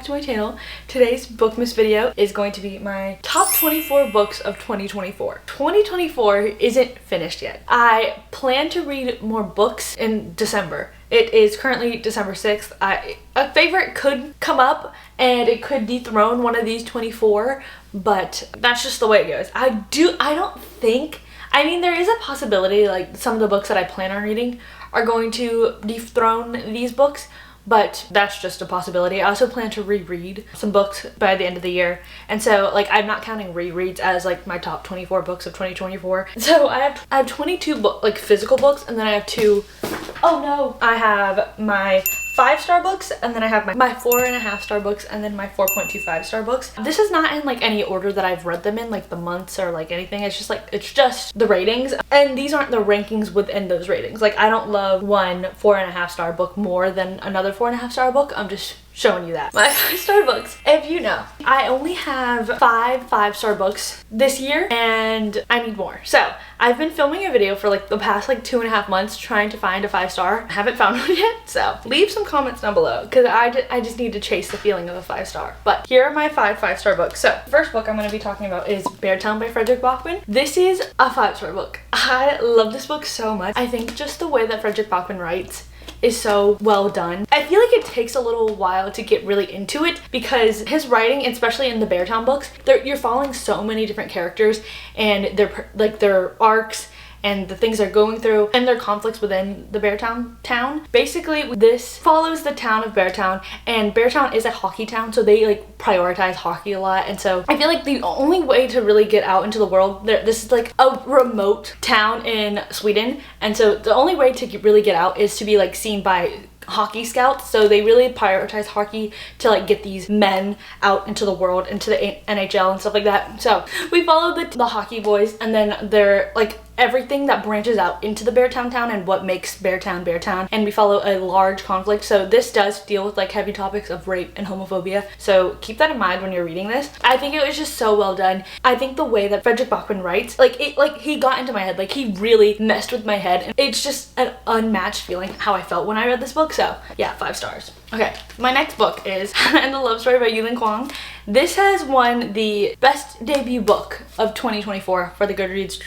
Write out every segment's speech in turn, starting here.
to my channel. Today's Bookmas video is going to be my top 24 books of 2024. 2024 isn't finished yet. I plan to read more books in December. It is currently December 6th. A favorite could come up and it could dethrone one of these 24, but that's just the way it goes. I mean, there is a possibility like some of the books that I plan on reading are going to dethrone these books, but that's just a possibility. I also plan to reread some books by the end of the year, and so like I'm not counting rereads as like my top 24 books of 2024. So I have 22 like physical books, and then I have I have my 5-star books, and then I have my 4.5-star books, and then my 4.25-star books. This is not in like any order that I've read them in, like the months or like anything. It's just the ratings, and these aren't the rankings within those ratings. Like I don't love one 4.5-star book more than another 4.5-star book. I'm just showing you that. My 5-star books, if you know, I only have 5-star books this year, and I need more. So I've been filming a video for like the past like 2.5 months trying to find a 5-star. I haven't found one yet, so leave some comments down below because I just need to chase the feeling of a 5-star. But here are my 5-star books. So the first book I'm going to be talking about is Beartown by Fredrik Backman. This is a 5-star book. I love this book so much. I think just the way that Fredrik Backman writes is so well done. I feel like it takes a little while to get really into it because his writing, especially in the Beartown books, you're following so many different characters and their arcs and the things they're going through and their conflicts within the Beartown town. Basically, this follows the town of Beartown, and Beartown is a hockey town, so they like prioritize hockey a lot. And so I feel like the only way to really get out into the world, this is like a remote town in Sweden, and so the only way to really get out is to be like seen by hockey scouts. So they really prioritize hockey to like get these men out into the world, into the NHL and stuff like that. So we follow the hockey boys, and then they're like everything that branches out into the Beartown town and what makes Beartown Beartown, and we follow a large conflict. So this does deal with like heavy topics of rape and homophobia, so keep that in mind when you're reading this. I think it was just so well done. I think the way that Fredrik Backman writes, like he got into my head, like he really messed with my head, and it's just an unmatched feeling how I felt when I read this book. So yeah, 5 stars. Okay, my next book is And the Love Story by Yulin Kwang. This has won the best debut book of 2024 for the Goodreads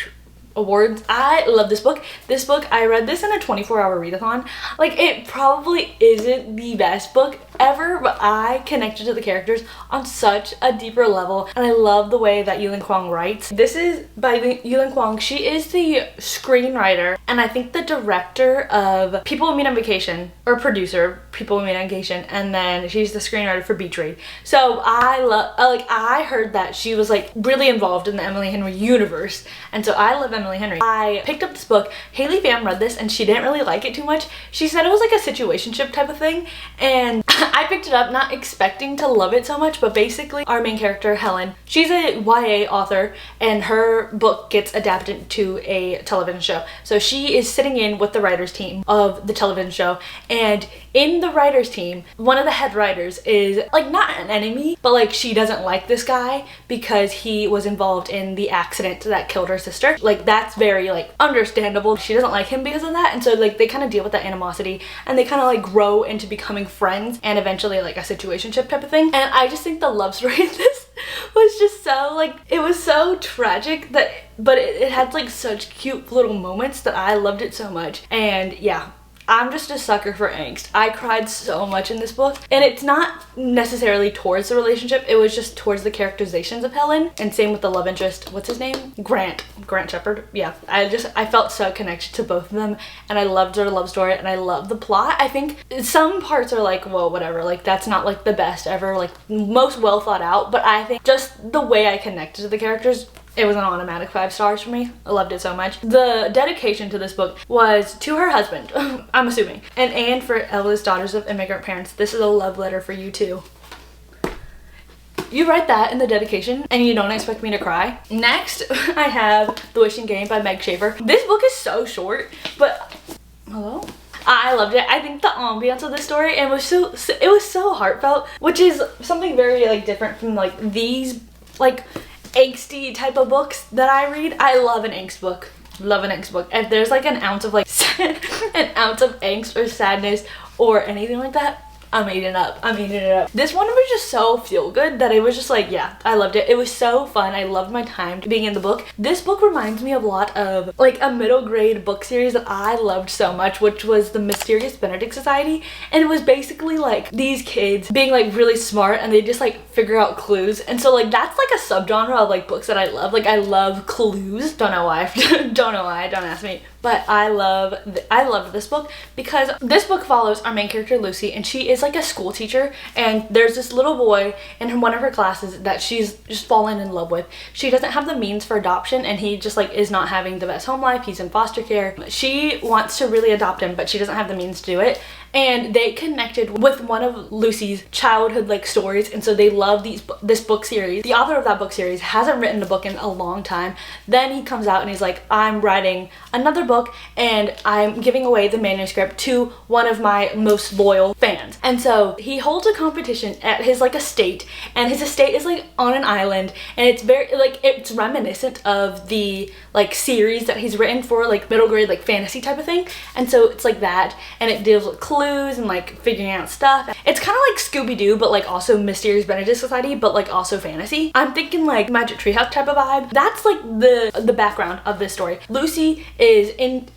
awards. I love this book. This book, I read this in a 24-hour readathon. Like, it probably isn't the best book ever, but I connected to the characters on such a deeper level, and I love the way that Yulin Kwang writes. This is by Yulin Kwang. She is the screenwriter and I think the director of People We Meet on Vacation, or producer, People We Meet on Vacation, and then she's the screenwriter for Beach Read. So I heard that she was like really involved in the Emily Henry universe, and so I love Emily Henry. I picked up this book. Haley Pham read this and she didn't really like it too much. She said it was like a situationship type of thing, and I picked it up not expecting to love it so much, but basically our main character, Helen, she's a YA author, and her book gets adapted to a television show. So she is sitting in with the writers team of the television show, and in the writers team, one of the head writers is like not an enemy, but like she doesn't like this guy because he was involved in the accident that killed her sister. Like that's very like understandable. She doesn't like him because of that, and so like they kind of deal with that animosity, and they kind of like grow into becoming friends and eventually like a situationship type of thing. And I just think the love story in this was just so like, it was so tragic that, but it had like such cute little moments that I loved it so much. And yeah, I'm just a sucker for angst. I cried so much in this book, and it's not necessarily towards the relationship, it was just towards the characterizations of Helen, and same with the love interest. What's his name? Grant Shepard. Yeah, I felt so connected to both of them, and I loved their love story, and I love the plot. I think some parts are like, well, whatever, like that's not like the best ever, like most well thought out, but I think just the way I connected to the characters, it was an automatic 5 stars for me. I loved it so much. The dedication to this book was to her husband, I'm assuming. And for eldest daughters of immigrant parents, this is a love letter for you too. You write that in the dedication and you don't expect me to cry. Next, I have The Wishing Game by Meg Shaver. This book is so short, but hello? I loved it. I think the ambiance of this story, it was so heartfelt, which is something very like different from like these like angsty type of books that I read. I love an angst book. Love an angst book. If there's like an ounce of like an ounce of angst or sadness or anything like that, I'm eating it up. I'm eating it up. This one was just so feel good that it was just like, yeah, I loved it. It was so fun. I loved my time being in the book. This book reminds me a lot of like a middle grade book series that I loved so much, which was the Mysterious Benedict Society. And it was basically like these kids being like really smart and they just like figure out clues. And so like that's like a subgenre of like books that I love. Like I love clues. Don't know why. Don't know why. Don't ask me. But I loved this book because this book follows our main character Lucy, and she is like a school teacher, and there's this little boy in one of her classes that she's just fallen in love with. She doesn't have the means for adoption, and he just like is not having the best home life. He's in foster care. She wants to really adopt him, but she doesn't have the means to do it. And they connected with one of Lucy's childhood like stories, and so they love this book series. The author of that book series hasn't written a book in a long time. Then he comes out and he's like, I'm writing another book and I'm giving away the manuscript to one of my most loyal fans. And so he holds a competition at his like estate, and his estate is like on an island, and it's very like it's reminiscent of the like series that he's written for like middle grade like fantasy type of thing. And so it's like that, and it deals with clues and like figuring out stuff. It's kind of like Scooby-Doo, but like also Mysterious Benedict Society, but like also fantasy. I'm thinking like Magic Treehouse type of vibe. That's like the background of this story. Lucy is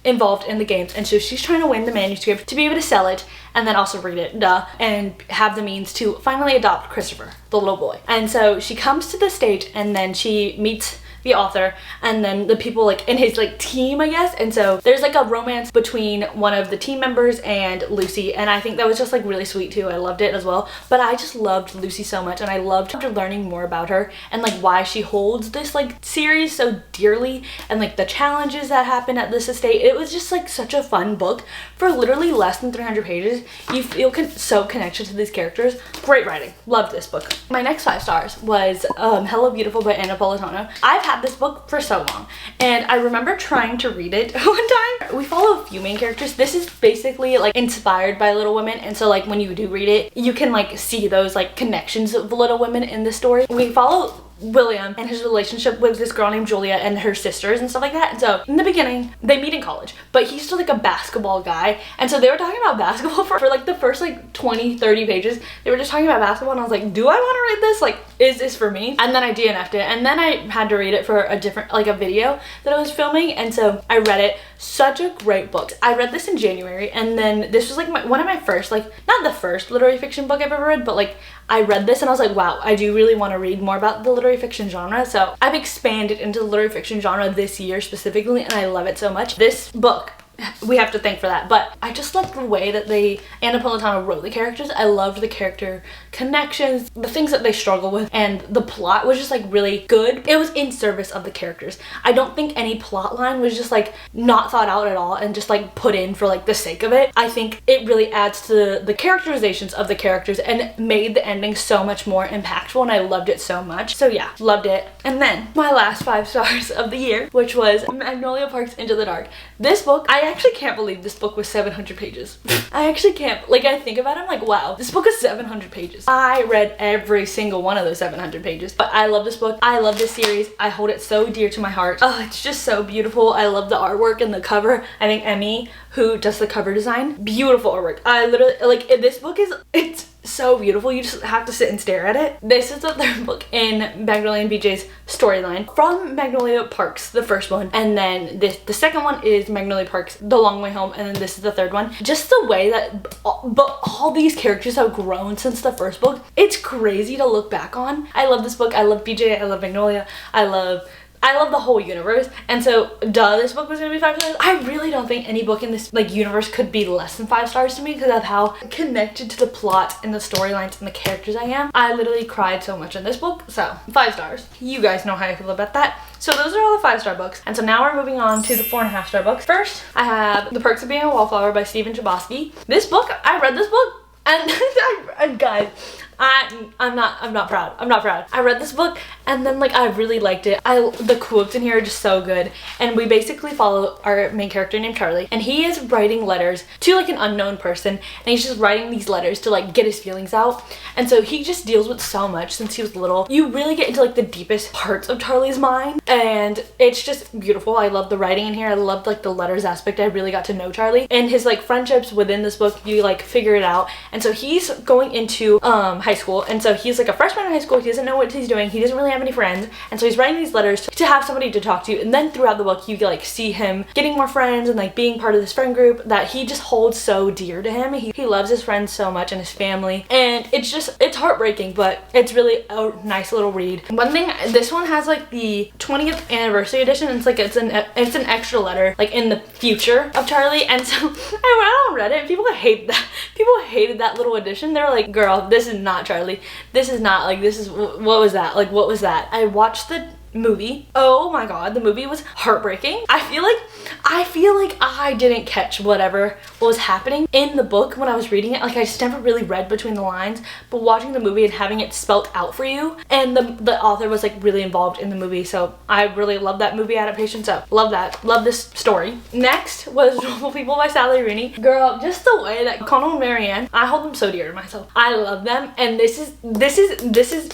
involved in the games, and so she's trying to win the manuscript to be able to sell it and then also read it, and have the means to finally adopt Christopher, the little boy. And so she comes to the stage, and then she meets the author and then the people like in his like team, I guess. And so there's like a romance between one of the team members and Lucy, and I think that was just like really sweet too. I loved it as well. But I just loved Lucy so much, and I loved learning more about her and like why she holds this like series so dearly, and like the challenges that happen at this estate. It was just like such a fun book. For literally less than 300 pages, you feel so connected to these characters. Great writing. Loved this book. My next 5 stars was Hello Beautiful by Anna Napolitano. I've had this book for so long, and I remember trying to read it one time. We follow a few main characters. This is basically like inspired by Little Women, and so like when you do read it, you can like see those like connections of Little Women in the story. We follow William and his relationship with this girl named Julia and her sisters and stuff like that. And so in the beginning they meet in college, but he's still like a basketball guy, and so they were talking about basketball for like the first like 20-30 pages. They were just talking about basketball, and I was like, do I want to read this? Like, is this for me? And then I DNF'd it, and then I had to read it for a different like a video that I was filming, and so I read it. Such a great book. I read this in January, and then this was like one of my first, like not the first literary fiction book I've ever read, but like I read this and I was like, wow, I do really want to read more about the literary fiction genre. So I've expanded into the literary fiction genre this year specifically, and I love it so much. This book, we have to thank for that, but I just loved the way that Anna Napolitano wrote the characters. I loved the character connections, the things that they struggle with, and the plot was just like really good. It was in service of the characters. I don't think any plot line was just like not thought out at all and just like put in for like the sake of it. I think it really adds to the characterizations of the characters and made the ending so much more impactful, and I loved it so much. So yeah, loved it. And then my last 5 stars of the year, which was Magnolia Park's Into the Dark. This book, I actually can't believe this book was 700 pages. I actually can't. Like, I think about it, I'm like, wow, this book is 700 pages. I read every single one of those 700 pages. But I love this book. I love this series. I hold it so dear to my heart. Oh, it's just so beautiful. I love the artwork and the cover. I think Emmy, who does the cover design, beautiful artwork. I literally, like, this book is, it's so beautiful. You just have to sit and stare at it. This is the 3rd book in Magnolia and BJ's storyline from Magnolia Parks, the first one, and then the 2nd one is Magnolia Parks, The Long Way Home, and then this is the 3rd one. Just the way that all these characters have grown since the 1st book, it's crazy to look back on. I love this book. I love BJ. I love Magnolia. I love the whole universe, and so this book was gonna be 5 stars. I really don't think any book in this like universe could be less than 5 stars to me because of how connected to the plot and the storylines and the characters I am. I literally cried so much in this book, so 5 stars. You guys know how I feel about that. So those are all the 5-star books, and so now we're moving on to the 4.5-star books. First, I have The Perks of Being a Wallflower by Stephen Chbosky. This book, I read this book, and guys, I'm not proud. I read this book And then like I really liked it. The quotes in here are just so good. And we basically follow our main character named Charlie, and he is writing letters to like an unknown person, and he's just writing these letters to like get his feelings out. And so he just deals with so much since he was little. You really get into like the deepest parts of Charlie's mind, and it's just beautiful. I love the writing in here. I loved like the letters aspect. I really got to know Charlie and his like friendships within this book. You like figure it out. And so he's going into high school, and so he's like a freshman in high school. He doesn't know what he's doing. He doesn't really have any friends, and so he's writing these letters to have somebody to talk to. And then throughout the book you like see him getting more friends and like being part of this friend group that he just holds so dear to him. He loves his friends so much and his family, and it's heartbreaking, but it's really a nice little read. One thing, this one has like the 20th anniversary edition. It's an extra letter like in the future of Charlie, and so I went on Reddit and people hated that little edition. They were like, girl, this is not Charlie. This is not like, this is, what was that? Like, what was that? I watched the movie. Oh my god, the movie was heartbreaking. I feel like I didn't catch what was happening in the book when I was reading it. Like, I just never really read between the lines, but watching the movie and having it spelt out for you, and the author was like really involved in the movie, so I really love that movie adaptation. So love this story. Next was Normal People by Sally Rooney. Girl, just the way that Connell and Marianne, I hold them so dear to myself. I love them, and this is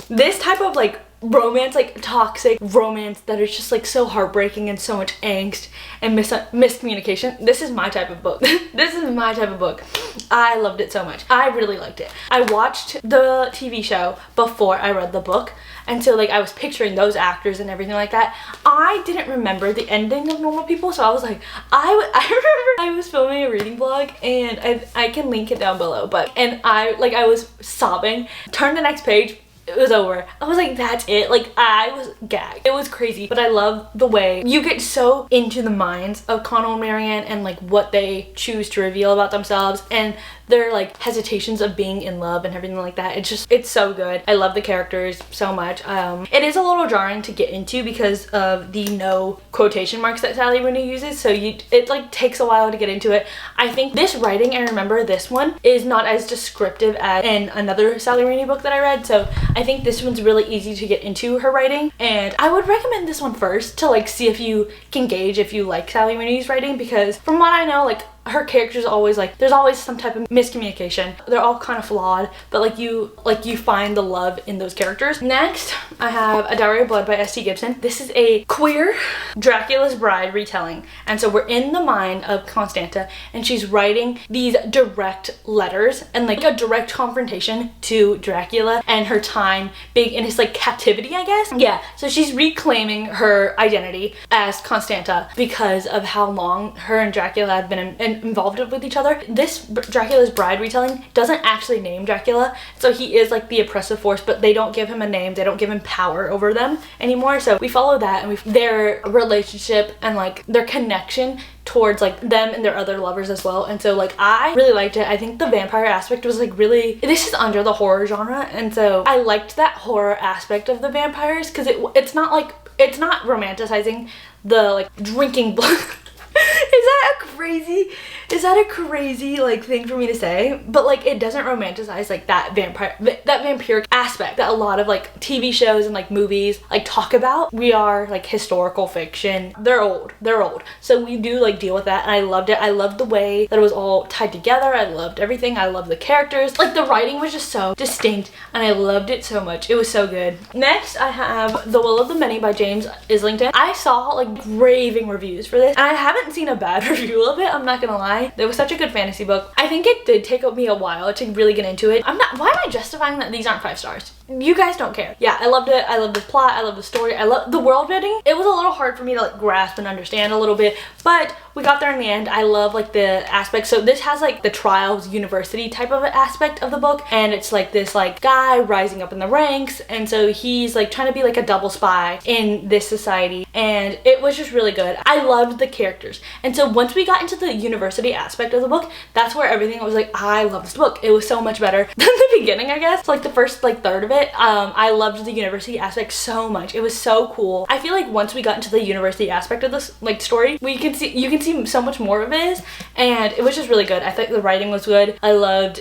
this type of like romance, like toxic romance that is just like so heartbreaking and so much angst and miscommunication. This is my type of book. This is my type of book. I loved it so much. I really liked it. I watched the TV show before I read the book, and so like I was picturing those actors and everything like that. I didn't remember the ending of Normal People, so I was like, I remember I was filming a reading vlog, and I can link it down below, and I was sobbing. Turned the next page, it was over. I was like, that's it. Like, I was gagged. It was crazy, but I love the way you get so into the minds of Connell and Marianne and like what they choose to reveal about themselves and their like hesitations of being in love and everything like that. It's so good. I love the characters so much. It is a little jarring to get into because of the no quotation marks that Sally Rooney uses, so it like takes a while to get into it. I think this writing, and remember this one, is not as descriptive as in another Sally Rooney book that I read, so I think this one's really easy to get into her writing, and I would recommend this one first to like see if you can gauge if you like Sally Rooney's writing, because from what I know, like her characters always like, there's always some type of miscommunication. They're all kind of flawed, but like you find the love in those characters. Next, I have A Dowry of Blood by S.T. Gibson. This is a queer Dracula's Bride retelling, and so we're in the mind of Constanta, and she's writing these direct letters and like a direct confrontation to Dracula and her time being in his like captivity, I guess. Yeah, so she's reclaiming her identity as Constanta because of how long her and Dracula have been involved with each other. This Dracula's Bride retelling doesn't actually name Dracula, so he is like the oppressive force, but they don't give him a name. They don't give him power over them anymore. So we follow that and their relationship and like their connection towards like them and their other lovers as well. And so like I really liked it. I think the vampire aspect was like really, this is under the horror genre, and so I liked that horror aspect of the vampires because it's not romanticizing the like drinking blood. Is that a crazy like thing for me to say? But like it doesn't romanticize like that vampiric aspect that a lot of like TV shows and like movies like talk about. We are like historical fiction. They're old. So we do like deal with that, and I loved it. I loved the way that it was all tied together. I loved everything. I loved the characters. Like the writing was just so distinct, and I loved it so much. It was so good. Next, I have The Will of the Many by James Islington. I saw like raving reviews for this, and I haven't seen a bad review of it, I'm not gonna lie. It was such a good fantasy book. I think it did take me a while to really get into it. Why am I justifying that these aren't 5 stars? You guys don't care. Yeah, I loved it. I love the plot. I love the story. I love the world building. It was a little hard for me to like grasp and understand a little bit, but we got there in the end. I love like the aspect. So this has like the trials university type of aspect of the book, and it's like this like guy rising up in the ranks, and so he's like trying to be like a double spy in this society, and it was just really good. I loved the characters, and so once we got into the university aspect of the book, that's where everything was like, I love this book. It was so much better than the beginning, I guess. So, like the first like third of it, I loved the university aspect so much. It was so cool. I feel like once we got into the university aspect of this like story, you can see see so much more of his, and it was just really good. I think the writing was good. I loved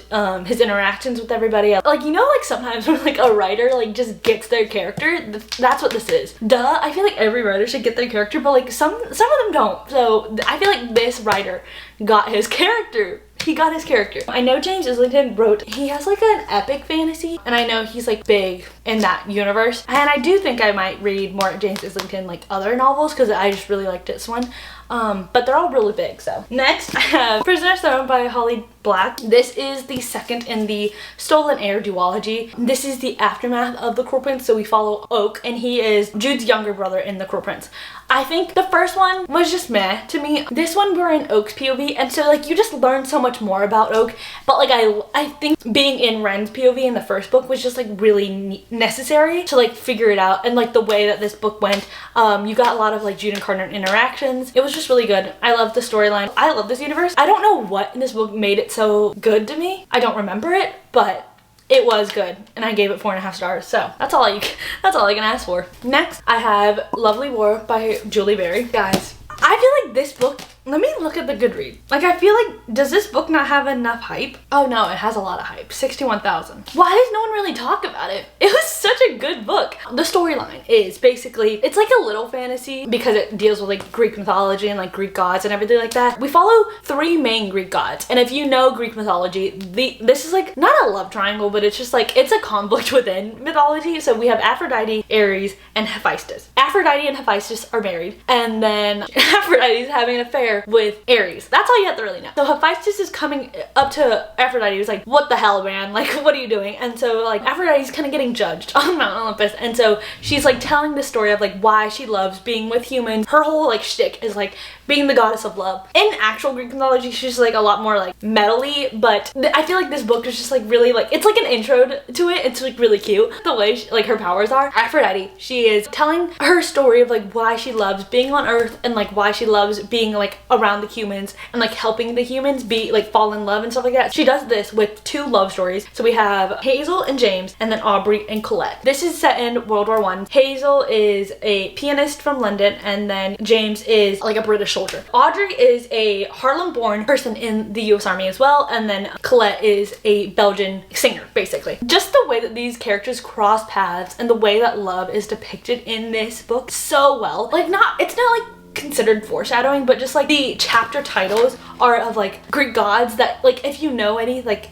his interactions with everybody. Like, you know, like sometimes when like a writer like just gets their character, that's what this is. Duh, I feel like every writer should get their character, but like some of them don't. So I feel like this writer got his character. He got his character. I know James Islington wrote, he has like an epic fantasy, and I know he's like big in that universe, and I do think I might read more James Islington like other novels because I just really liked this one. But they're all really big. So next I have Prisoner's Throne by Holly Black. This is the second in the Stolen Heir duology. This is the aftermath of the Cruel Prince, so we follow Oak, and he is Jude's younger brother in the Cruel Prince. I think the first one was just meh to me. This one we're in Oak's POV, and so like you just learn so much more about Oak, but like I think being in Ren's POV in the first book was just like really necessary to like figure it out, and like the way that this book went, you got a lot of like Jude and Carter interactions. It was just really good. I love the storyline. I love this universe. I don't know what in this book made it so good to me. I don't remember it, but it was good, and I gave it 4.5 stars. So that's all I can ask for. Next, I have Lovely War by Julie Berry. Guys, I feel like this book, let me look at the Goodreads. Like, I feel like, does this book not have enough hype? Oh no, it has a lot of hype. 61,000. Why does no one really talk about it? It was such a good book. The storyline is basically, it's like a little fantasy because it deals with like Greek mythology and like Greek gods and everything like that. We follow 3 main Greek gods, and if you know Greek mythology, this is like not a love triangle, but it's just like, it's a conflict within mythology. So we have Aphrodite, Ares, and Hephaestus. Aphrodite and Hephaestus are married, and then Aphrodite is having an affair with Ares. That's all you have to really know. So Hephaestus is coming up to Aphrodite. He's like, what the hell, man? Like, what are you doing? And so like Aphrodite's kind of getting judged on Mount Olympus, and so she's like telling the story of like why she loves being with humans. Her whole like shtick is like being the goddess of love. In actual Greek mythology, she's like a lot more like metal-y, but I feel like this book is just like really like, it's like an intro to it. It's like really cute the way like her powers are. Aphrodite, she is telling her story of like why she loves being on Earth, and like why she loves being like around the humans and like helping the humans be like fall in love and stuff like that. She does this with 2 love stories. So we have Hazel and James, and then Aubrey and Colette. This is set in World War I. Hazel is a pianist from London, and then James is like a British soldier. Audrey is a Harlem-born person in the US Army as well, and then Colette is a Belgian singer, basically. Just the way that these characters cross paths and the way that love is depicted in this book so well. Like, it's not like considered foreshadowing, but just like the chapter titles are of like Greek gods that like if you know any like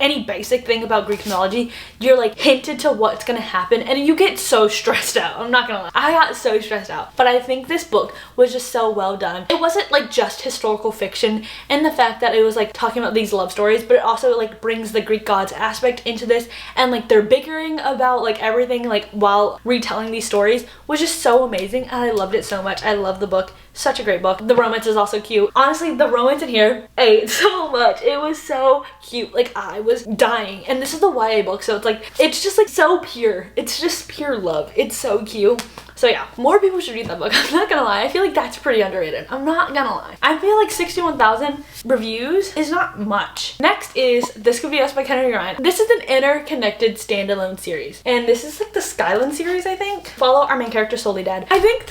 any basic thing about Greek mythology, you're like hinted to what's gonna happen, and you get so stressed out. I'm not gonna lie, I got so stressed out. But I think this book was just so well done. It wasn't like just historical fiction and the fact that it was like talking about these love stories, but it also like brings the Greek gods aspect into this, and like they're bickering about like everything like while retelling these stories was just so amazing, and I loved it so much. I love the book. Such a great book. The romance is also cute. Honestly, the romance in here ate so much. It was so cute. Like, I was dying. And this is the YA book, so it's like, it's just like so pure. It's just pure love. It's so cute. So yeah, more people should read that book. I'm not gonna lie. I feel like that's pretty underrated. I'm not gonna lie. I feel like 61,000 reviews is not much. Next is This Could Be Us by Kennedy Ryan. This is an interconnected standalone series, and this is like the Skyland series, I think. Follow our main character, Soledad. I think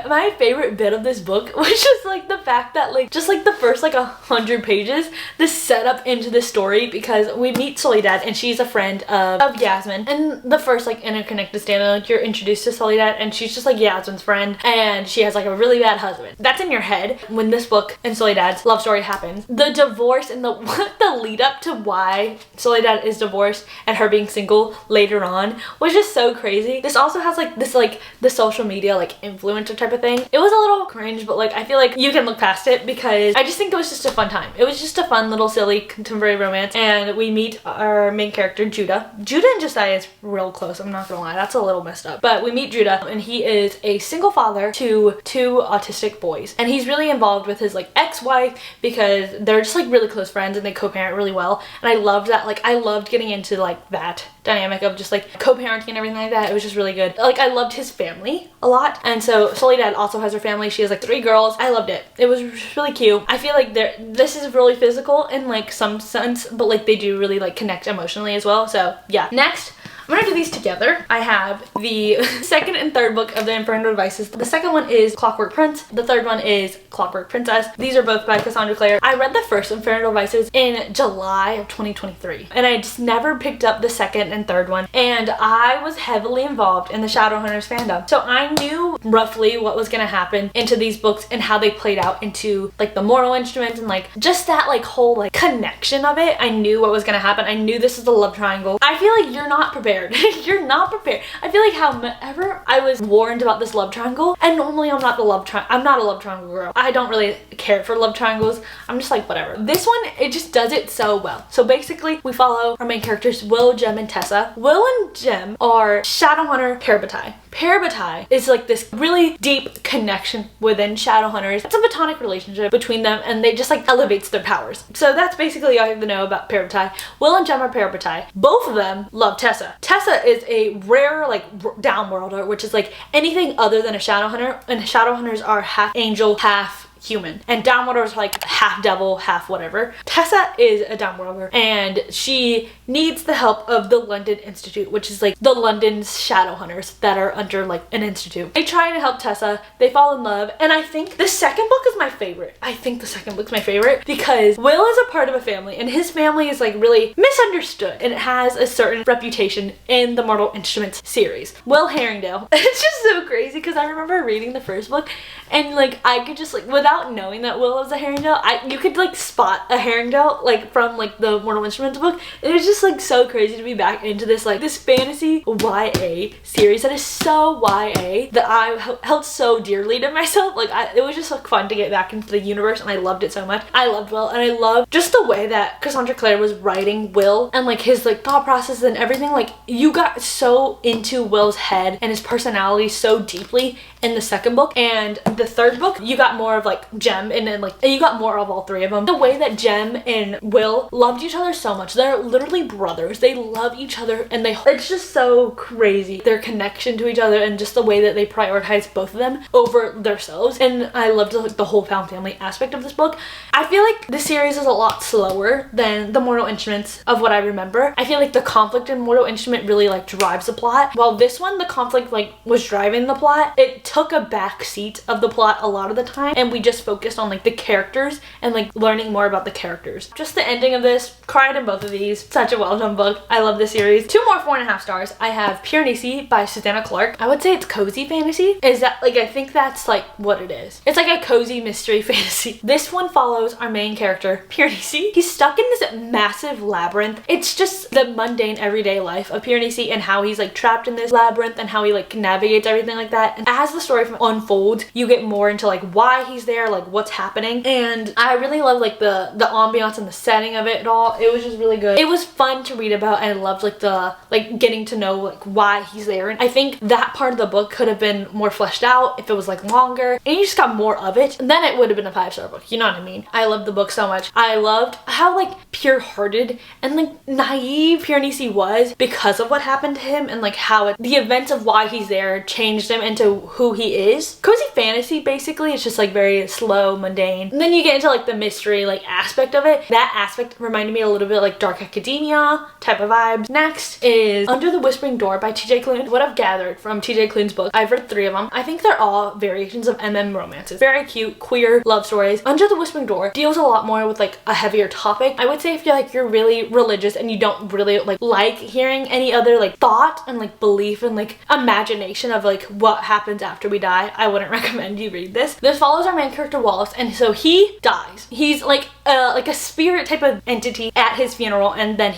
my favorite bit of this book was just like the fact that like just like the first like 100 pages, this setup into this story, because we meet Soledad and she's a friend of Yasmin. And the first like interconnected standalone, you're introduced to Soledad, and she's just like Yasmin's friend, and she has like a really bad husband. That's in your head when this book and Soledad's love story happens. The divorce and the lead up to why Soledad is divorced and her being single later on was just so crazy. This also has like this like the social media like influencer type of thing. It was a little cringe, but like I feel like you can look past it because I just think it was just a fun time. It was just a fun little silly contemporary romance, and we meet our main character, Judah. Judah and Josiah is real close, I'm not gonna lie. That's a little messed up. But we meet Judah, and he is a single father to 2 autistic boys, and he's really involved with his like ex-wife because they're just like really close friends and they co-parent really well. And I loved that. Like, I loved getting into like that dynamic of just like co-parenting and everything like that. It was just really good. Like, I loved his family a lot, and so Soledad also has her family. She has like 3 girls. I loved it. It was really cute. I feel like this is really physical in like some sense, but like they do really like connect emotionally as well. So yeah. Next, I'm gonna do these together. I have the second and third book of the Infernal Devices. The second one is Clockwork Prince. The third one is Clockwork Princess. These are both by Cassandra Clare. I read the first Infernal Devices in July of 2023, and I just never picked up the second and third one, and I was heavily involved in the Shadowhunters fandom. So I knew roughly what was gonna happen into these books and how they played out into like the Mortal Instruments and like just that like whole like connection of it. I knew what was gonna happen. I knew this is the love triangle. I feel like you're not prepared. You're not prepared. I feel like however I was warned about this love triangle, and normally I'm not a love triangle girl. I don't really care for love triangles. I'm just like whatever. This one, it just does it so well. So basically we follow our main characters Will, Jem, and Tessa. Will and Jem are Shadowhunter parabatai. Parabatai is like this really deep connection within Shadowhunters. It's a platonic relationship between them, and they just like elevates their powers. So that's basically all you have to know about parabatai. Will and Jem are parabatai. Both of them love Tessa. Tessa is a rare like downworlder, which is like anything other than a Shadowhunter, and Shadowhunters are half angel, half human, and downworlders are like half devil, half whatever. Tessa is a downworlder, and she needs the help of the London Institute, which is like the London's Shadowhunters that are under like an institute. They try to help Tessa, they fall in love, and I think the second book is my favorite. I think the second book's my favorite because Will is a part of a family, and his family is like really misunderstood, and it has a certain reputation in the Mortal Instruments series. Will Herringdale. It's just so crazy because I remember reading the first book, and like I could just like, without knowing that Will was a Herringdale, you could like spot a Herringdale like from like the Mortal Instruments book. It was just like so crazy to be back into this like this fantasy YA series that is so YA that I held so dearly to myself. Like it was just like fun to get back into the universe, and I loved it so much. I loved Will, and I loved just the way that Cassandra Clare was writing Will and like his like thought process and everything. Like you got so into Will's head and his personality so deeply in the second book, and the third book you got more of like Jem, and then like you got more of all three of them. The way that Jem and Will loved each other so much. They're literally brothers. They love each other, and it's just so crazy, their connection to each other, and just the way that they prioritize both of them over themselves. And I loved like the whole found family aspect of this book. I feel like the series is a lot slower than the Mortal Instruments of what I remember. I feel like the conflict in Mortal Instrument really like drives the plot, while this one the conflict like was driving the plot. It took a back seat of the plot a lot of the time, and we just focused on like the characters and like learning more about the characters. Just the ending of this, cried in both of these. Such a well done book. I love this series. 2 more 4.5 stars. I have Piranesi by Susanna Clarke. I would say it's cozy fantasy. Is that like, I think that's like what it is. It's like a cozy mystery fantasy. This one follows our main character, Piranesi. He's stuck in this massive labyrinth. It's just the mundane everyday life of Piranesi and how he's like trapped in this labyrinth and how he like navigates everything like that. And as the story unfolds, you get more into like why he's there, like what's happening. And I really love like the ambiance and the setting of it all. It was just really good. It was fun to read about, and I loved like the getting to know like why he's there. And I think that part of the book could have been more fleshed out if it was like longer and you just got more of it. Then it would have been a 5-star book. You know what I mean? I loved the book so much. I loved how like pure-hearted and like naive Piranesi was because of what happened to him, and like how the events of why he's there changed him into who he is. Cozy fantasy basically. It's just like very slow, mundane. And then you get into like the mystery like aspect of it. That aspect reminded me a little bit like Dark Academia type of vibes. Next is Under the Whispering Door by TJ Klune. What I've gathered from TJ Klune's book, I've read 3 of them. I think they're all variations of MM romances. Very cute, queer love stories. Under the Whispering Door deals a lot more with like a heavier topic. I would say if you're really religious and you don't really like hearing any other like thought and like belief and like imagination of like what happens after we die, I wouldn't recommend you read this. This follows our main character Wallace, and so he dies. He's like a spirit type of entity at his funeral, and then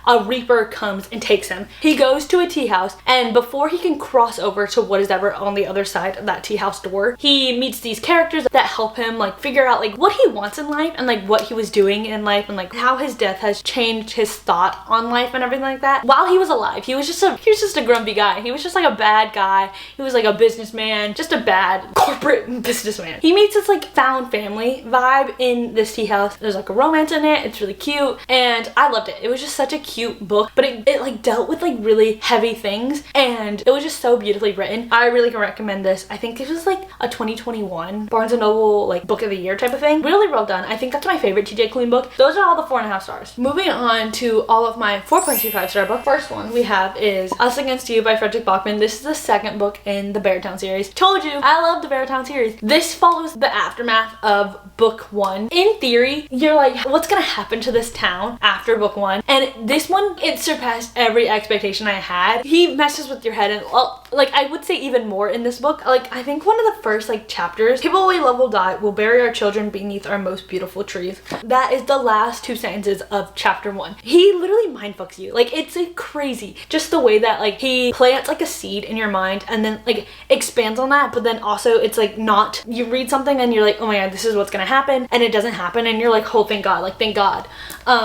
a reaper comes and takes him. He goes to a tea house, and before he can cross over to what is ever on the other side of that tea house door, he meets these characters that help him like figure out like what he wants in life and like what he was doing in life, and like how his death has changed his thought on life and everything like that. While he was alive, he was just a grumpy guy. He was just like a bad guy. He was like a businessman, just a bad corporate businessman. He meets this like found family vibe in this tea house. There's like a romance in it. It's really cute and I loved it. It was just such a cute book, but it like dealt with like really heavy things and it was just so beautifully written. I really can recommend this. I think this was like a 2021 Barnes & Noble like book of the year type of thing. Really well done. I think that's my favorite TJ Klune book. Those are all the 4.5 stars. Moving on to all of my 4.25 star book. First one we have is Us Against You by Fredrik Backman. This is the second book in the Beartown series. Told you, I love the Beartown series. This follows the aftermath of book 1. In theory, you're like, what's gonna happen to this town after book 1? And this one, it surpassed every expectation I had. He messes with your head and like I would say even more in this book. Like I think one of the first like chapters, people we love will die, we'll bury our children beneath our most beautiful trees. That is the last 2 sentences of chapter 1. He literally mindfucks you. Like it's like crazy. Just the way that like he plants like a seed in your mind and then like expands on that, but then also it's like not, you read something and you're like, oh my god, this is what's gonna happen, and it doesn't happen and you're like, oh thank god, like thank god.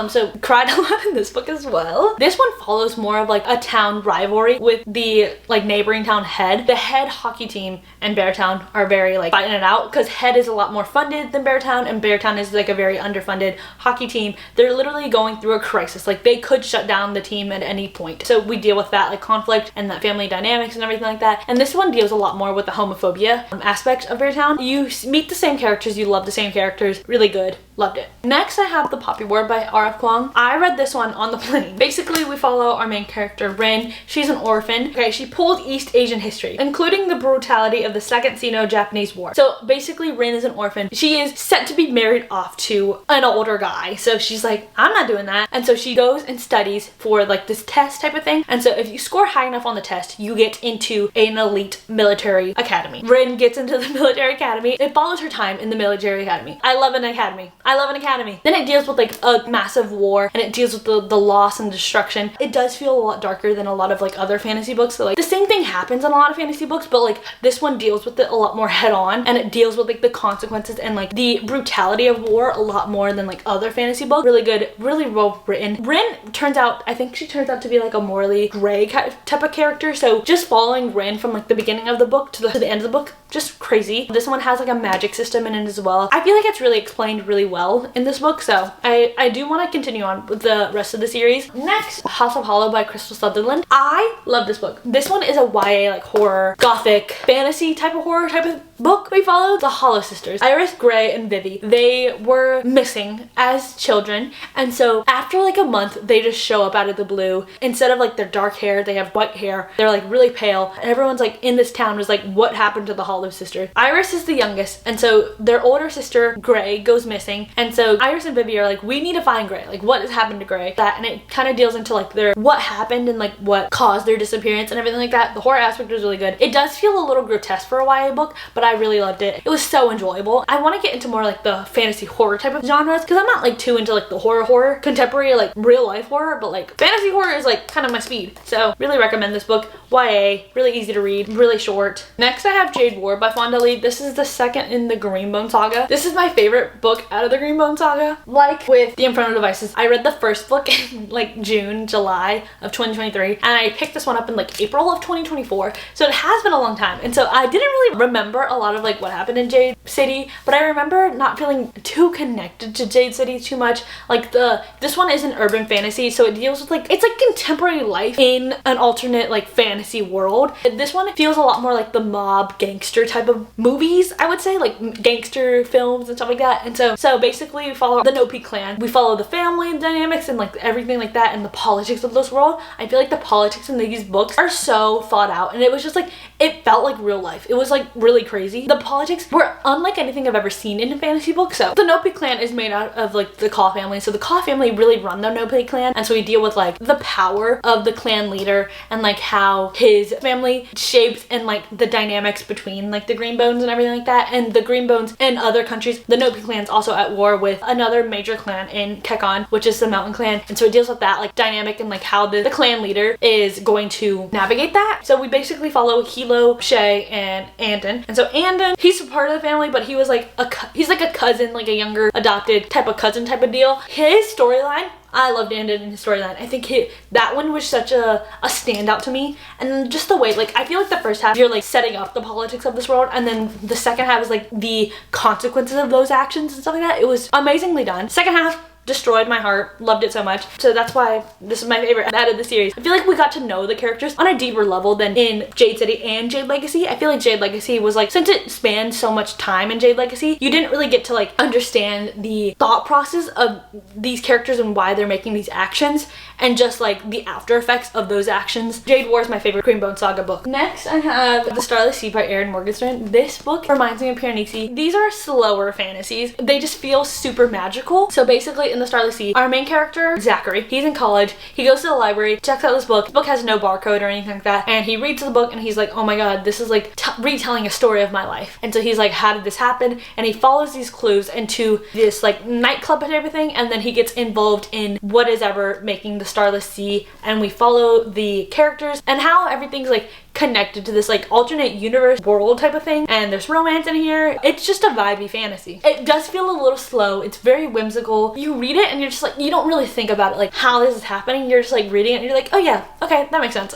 So cried a lot in this book as well. This one follows more of like a town rivalry with the like neighboring town head. The head hockey team and Beartown are very like fighting it out because head is a lot more funded than Beartown and Beartown is like a very underfunded hockey team. They're literally going through a crisis. Like they could shut down the team at any point. So we deal with that like conflict and that family dynamics and everything like that. And this one deals a lot more with the homophobia aspect of Beartown. You meet the same characters, you love the same characters. Really good. Loved it. Next I have The Poppy War by R.F. Kuang. I read this one on the plane. Basically we follow our main character Rin. She's an orphan. Okay, she pulled East Asian history, including the brutality of the Second Sino-Japanese War. So basically Rin is an orphan. She is set to be married off to an older guy. So she's like, I'm not doing that. And so she goes and studies for like this test type of thing. And so if you score high enough on the test, you get into an elite military academy. Rin gets into the military academy. It follows her time in the military academy. I love an academy. I love an academy. Then it deals with like a massive war and it deals with the loss and destruction. It does feel a lot darker than a lot of like other fantasy books. So like the same thing happens in a lot of fantasy books, but like this one deals with it a lot more head on and it deals with like the consequences and like the brutality of war a lot more than like other fantasy books. Really good, really well written. Rin turns out, I think she turns out to be like a morally gray type of character. So just following Rin from like the beginning of the book to the end of the book, just crazy. This one has like a magic system in it as well. I feel like it's really explained really well in this book, so I do want to continue on with the rest of the series. Next, House of Hollow by Crystal Sutherland. I love this book. This one is a YA like horror, gothic, fantasy type of horror type of book. We follow the Hollow sisters, Iris, Gray, and Vivi. They were missing as children, and so after like a month they just show up out of the blue. Instead of like their dark hair, they have white hair. They're like really pale and everyone's like in this town was like, what happened to the Hollow sisters? Iris is the youngest, and so their older sister Gray goes missing, and so Iris and Vivi are like, we need to find Gray. Like what has happened to Gray? That, and it kind of deals into like their what happened and like what caused their disappearance and everything like that. The horror aspect was really good. It does feel a little grotesque for a YA book, but I really loved it. It was so enjoyable. I want to get into more like the fantasy horror type of genres because I'm not like too into like the horror, contemporary like real life horror, but like fantasy horror is like kind of my speed. So really recommend this book. YA, really easy to read, really short. Next I have Jade War by Fonda Lee. This is the second in the Greenbone saga. This is my favorite book out of the Greenbone saga. Like with the Infernal Devices, I read the first book in like June, July of 2023, and I picked this one up in like April of 2024. So it has been a long time, and so I didn't really remember a lot of like what happened in Jade City, but I remember not feeling too connected to Jade City too much. Like this one is an urban fantasy, so it deals with like, it's like contemporary life in an alternate like fantasy world. This one feels a lot more like the mob gangster type of movies, I would say, like gangster films and stuff like that. And so basically we follow the Nopi clan. We follow the family dynamics and like everything like that and the politics of this world. I feel like the politics in these books are so thought out, and it was just like, it felt like real life. It was like really crazy. The politics were unlike anything I've ever seen in a fantasy book. So the Nopi clan is made out of like the Caw family. So the Caw family really run the Nopi clan, and so we deal with like the power of the clan leader and like how his family shapes and like the dynamics between like the Greenbones and everything like that. And the Greenbones in other countries, the Nopi clan's also at war with another major clan in Kekon, which is the Mountain Clan. And so it deals with that like dynamic and like how the clan leader is going to navigate that. So we basically follow Hilo, Shay, and Andon. And so Andon, he's a part of the family, but he was like he's like a cousin, like a younger adopted type of cousin type of deal. His storyline, I loved Andon and his storyline. I think that one was such a standout to me. And then just the way, like, I feel like the first half, you're like setting up the politics of this world, and then the second half is like the consequences of those actions and stuff like that. It was amazingly done. Second half destroyed my heart, loved it so much. So that's why this is my favorite out of the series. I feel like we got to know the characters on a deeper level than in Jade City and Jade Legacy. I feel like Jade Legacy was like, since it spanned so much time in Jade Legacy, you didn't really get to like understand the thought process of these characters and why they're making these actions, and just like the after effects of those actions. Jade War is my favorite Greenbone Saga book. Next, I have The Starless Sea by Erin Morgenstern. This book reminds me of Piranesi. These are slower fantasies. They just feel super magical. So basically, in The Starless Sea, our main character, Zachary, he's in college. He goes to the library, checks out this book. The book has no barcode or anything like that. And he reads the book and he's like, oh my god, this is like retelling a story of my life. And so he's like, how did this happen? And he follows these clues into this like nightclub and everything. And then he gets involved in what is ever making the Starless Sea. And we follow the characters and how everything's like connected to this like alternate universe world type of thing, and there's romance in here. It's just a vibey fantasy. It does feel a little slow. It's very whimsical. You read it and you're just like, you don't really think about it like how this is happening. You're just like reading it and you're like, oh yeah, okay, that makes sense.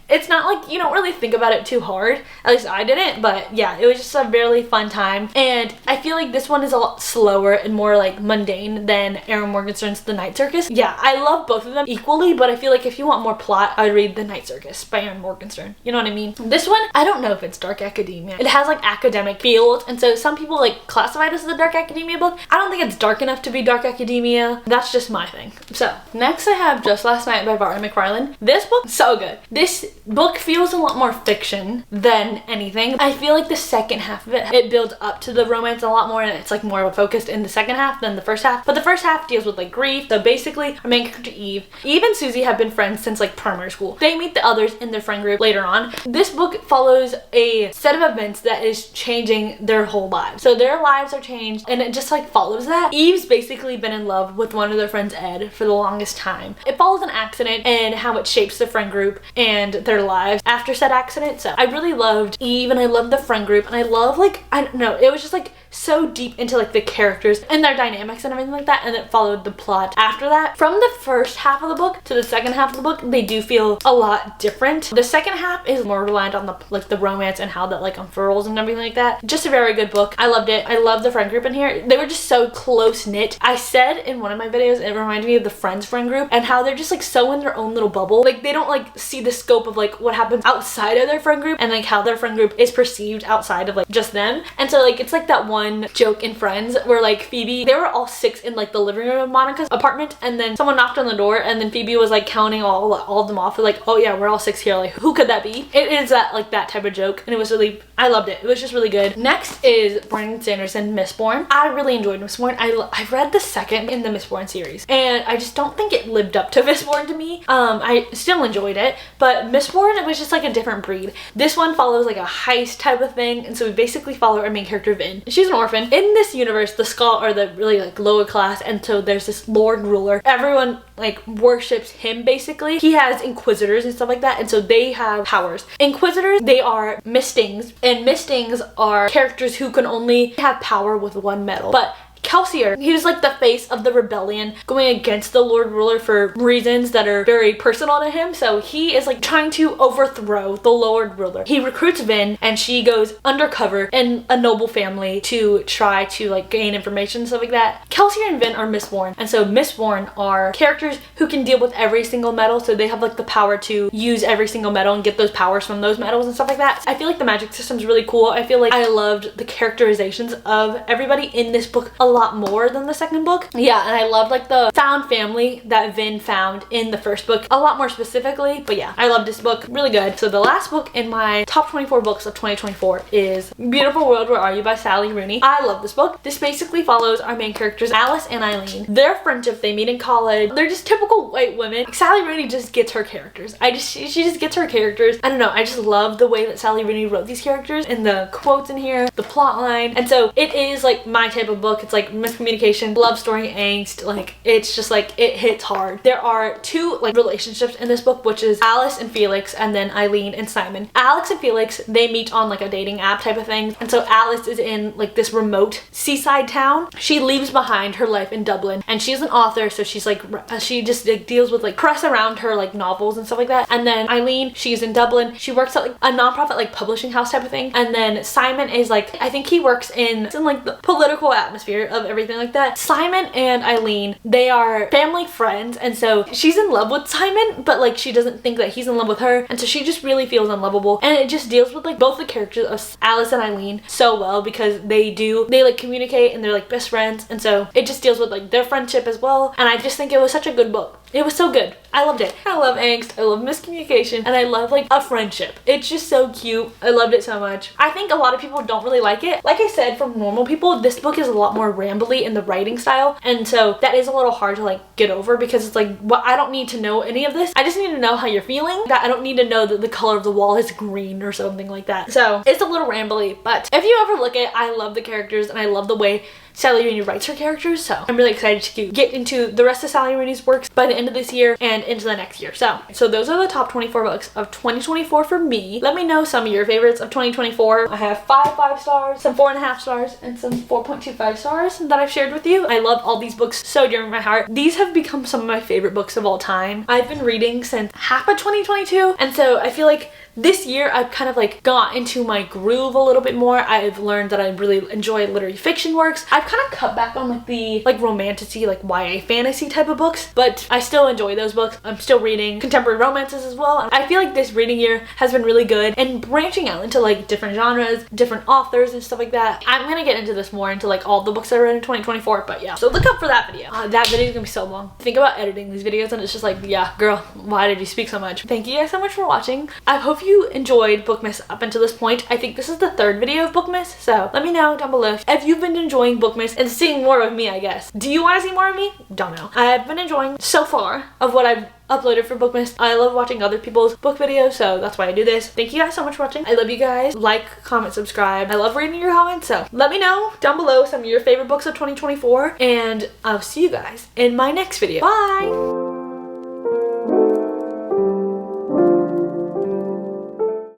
It's not like you don't really think about it too hard. At least I didn't, but yeah, it was just a really fun time. And I feel like this one is a lot slower and more like mundane than Erin Morgenstern's The Night Circus. Yeah, I love both of them equally, but I feel like if you want more plot, I would read The Night Circus by Erin Morgenstern. You know what I mean? This one, I don't know if it's dark academia. It has like academic feels, and so some people like classify it as a dark academia book. I don't think it's dark enough to be dark academia. That's just my thing. So next I have Just Last Night by Vara McFarlane. This book, so good. This book feels a lot more fiction than anything. I feel like the second half of it builds up to the romance a lot more, and it's like more of a focus in the second half than the first half. But the first half deals with like grief. So basically, our main character Eve and Susie have been friends since like primary school. They meet the others in their friend group later on. This book follows a set of events that is changing their whole lives. So their lives are changed, and it just like follows that. Eve's basically been in love with one of their friends, Ed, for the longest time. It follows an accident and how it shapes the friend group and their lives after said accident. So I really loved Eve, and I loved the friend group, and I love like, I don't know, it was just like so deep into like the characters and their dynamics and everything like that, and it followed the plot after that. From the first half of the book to the second half of the book, they do feel a lot different. The second half is more reliant on the like the romance and how that like unfurls and everything like that. Just a very good book. I loved it. I love the friend group in here. They were just so close knit. I said in one of my videos, it reminded me of the Friends friend group and how they're just like so in their own little bubble. Like they don't like see the scope of like what happens outside of their friend group and like how their friend group is perceived outside of like just them. And so like it's like that one joke in Friends where like Phoebe, they were all 6 in like the living room of Monica's apartment, and then someone knocked on the door, and then Phoebe was like counting all of them off, like, oh yeah, we're all 6 here, like who could that be? It is that like that type of joke, and it was really, I loved it. It was just really good. Next is Brandon Sanderson, Mistborn. I really enjoyed Mistborn. I read the second in the Mistborn series, and I just don't think it lived up to Mistborn to me. I still enjoyed it, but Mistborn, it was just like a different breed. This one follows like a heist type of thing, and so we basically follow our main character Vin. She's an orphan. In this universe, the Skull are the really like lower class, and so there's this Lord Ruler. Everyone like worships him basically. He has inquisitors and stuff like that, and so they have powers. Inquisitors, they are mistings, and mistings are characters who can only have power with one metal. But Kelsier, he was like the face of the rebellion going against the Lord Ruler for reasons that are very personal to him. So he is like trying to overthrow the Lord Ruler. He recruits Vin, and she goes undercover in a noble family to try to like gain information and stuff like that. Kelsier and Vin are Mistborn, and so Mistborn are characters who can deal with every single metal, so they have like the power to use every single metal and get those powers from those metals and stuff like that. I feel like the magic system is really cool. I feel like I loved the characterizations of everybody in this book a lot more than the second book. Yeah, and I loved like the found family that Vin found in the first book a lot more specifically. But yeah, I loved this book. Really good. So the last book in my top 24 books of 2024 is Beautiful World, Where Are You by Sally Rooney. I love this book. This basically follows our main characters, Alice and Eileen. Their friendship, they meet in college. They're just typical white women. Like, Sally Rooney just gets her characters. She just gets her characters. I don't know, I just love the way that Sally Rooney wrote these characters and the quotes in here, the plot line. And so it is like my type of book. It's like like miscommunication, love story, angst. Like it's just like it hits hard. There are two like relationships in this book, which is Alice and Felix, and then Eileen and Simon. Alex and Felix, they meet on like a dating app type of thing, and so Alice is in like this remote seaside town. She leaves behind her life in Dublin, and she's an author, so she's like she just like, deals with like press around her like novels and stuff like that. And then Eileen, she's in Dublin. She works at like a nonprofit like publishing house type of thing. And then Simon is like, I think he works in like the political atmosphere of everything like that. Simon and Eileen, they are family friends, and so she's in love with Simon, but like she doesn't think that he's in love with her, and so she just really feels unlovable. And it just deals with like both the characters of Alice and Eileen so well, because they like communicate and they're like best friends, and so it just deals with like their friendship as well. And I just think it was such a good book. It was so good. I loved it. I love angst, I love miscommunication, and I love like a friendship. It's just so cute. I loved it so much. I think a lot of people don't really like it. Like I said, for normal people, this book is a lot more rambly in the writing style, and so that is a little hard to like get over, because it's like, well, I don't need to know any of this. I just need to know how you're feeling. That I don't need to know that the color of the wall is green or something like that. So it's a little rambly, but if you ever look at it, I love the characters and I love the way Sally Rooney writes her characters, so I'm really excited to get into the rest of Sally Rooney's works by the end of this year and into the next year. So those are the top 24 books of 2024 for me. Let me know some of your favorites of 2024. I have 5 stars, some 4.5 stars, and some 4.25 stars that I've shared with you. I love all these books so dear to my heart. These have become some of my favorite books of all time. I've been reading since half of 2022, and so I feel like this year I've kind of like got into my groove a little bit more. I've learned that I really enjoy literary fiction works. I've kind of cut back on like the like romantasy, like YA fantasy type of books, but I still enjoy those books. I'm still reading contemporary romances as well. And I feel like this reading year has been really good, and branching out into like different genres, different authors and stuff like that. I'm gonna get into this more, into like all the books that I read in 2024, but yeah, so look up for that video. That video is gonna be so long. Think about editing these videos and it's just like, yeah, girl, why did you speak so much? Thank you guys so much for watching. I hope you enjoyed Bookmas up until this point. I think this is the 3rd video of Bookmas, so let me know down below if you've been enjoying Bookmas and seeing more of me, I guess. Do you want to see more of me? Don't know. I've been enjoying so far of what I've uploaded for Bookmas. I love watching other people's book videos, so that's why I do this. Thank you guys so much for watching. I love you guys. Like, comment, subscribe. I love reading your comments, so let me know down below some of your favorite books of 2024, and I'll see you guys in my next video. Bye!